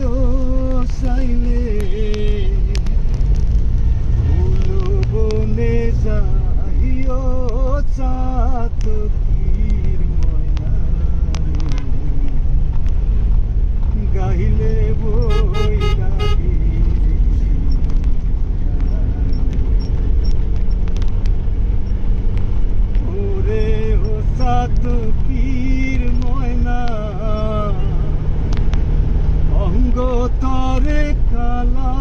তো চাইলে ফুল বনে যাইও চাতকির ময়না গাইলে বৈরাগী ওরে ও চাতকির ময়না অঙ্গ তরে কালা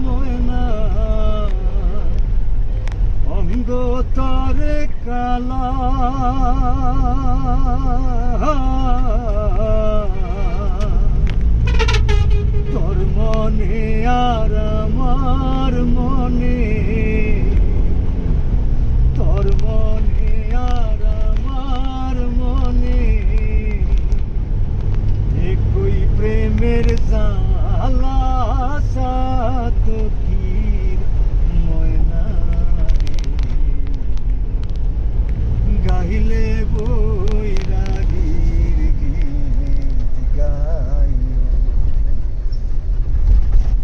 ময়না অঙ্গ তরে কালা তোর মনে আর আমার মনে তোর মনে আর আমার মনে একই প্রেমের জালা সাতকির ময়না গাইলে বৈরাগীর গীত গাইও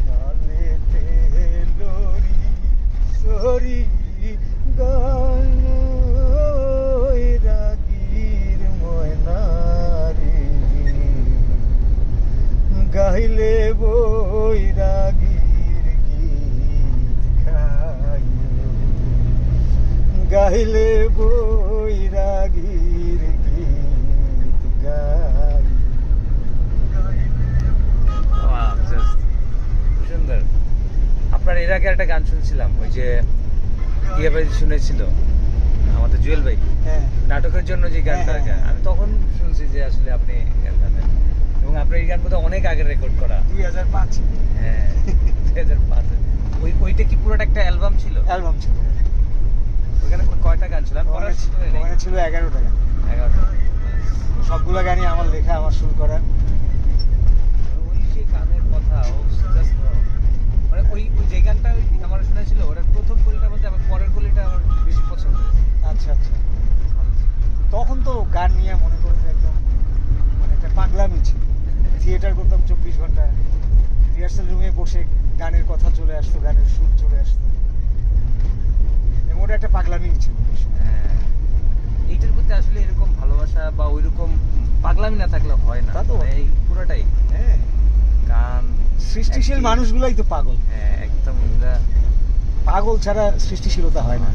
গালেতে লরি সরি গাইলো বৈরাগীর ময়না রে গাইলে বৈরাগীর গীত গাইও গাইলে বৈরাগীর গীত গাইও সুন্দর। আপনার এর আগে একটা গান শুনছিলাম, ওই যে ইয়ে ভাই শুনেছিল আমাদের জুয়েল ভাই হ্যাঁ নাটকের জন্য যে গানটা, হ্যাঁ। আমি তখন শুনছি যে আসলে আপনি গান গাবেন, এবং আপনার এই গান বোধহয় অনেক আগে রেকর্ড করা। 2005 হ্যাঁ 2005 ওইটা কি পুরোটা একটা অ্যালবাম ছিল? অ্যালবাম ছিল, ওখানে কয়টা গান ছিল? আমি পড়ার সুযোগ হয়নি। ওখানে ছিল 11টা গান, 11টা। সবগুলো গানই আমার লেখা, আমার সুর করা। ওই যে গানের কথা just মানে ওই যে গানটা আমার শোনাছিল, ওটার প্রথম কলিটার মধ্যে আমার পরের কলিটা আমার বেশি পছন্দ হয়েছে। আচ্ছা আচ্ছা, তখন তো গান নিয়ে মনে করি যে একদম মানে একটা পাগলামি ছিল। থিয়েটার করতাম 24 ঘন্টা, রিহার্সাল রুমে বসে গানের কথা চলে আসতো, গানের সুর চলে আসতো, এবং ওটা একটা পাগলামি ছিল। হ্যাঁ, এইটার প্রতি আসলে এরকম ভালোবাসা বা ওইরকম পাগলামি না থাকলে হয় না। তা তো। মানে এই পুরোটাই হ্যাঁ, গান সৃষ্টিশীল acting, মানুষগুলাই তো পাগল। হ্যাঁ একদম এগুলা পাগল ছাড়া সৃষ্টিশীলতা হয় না।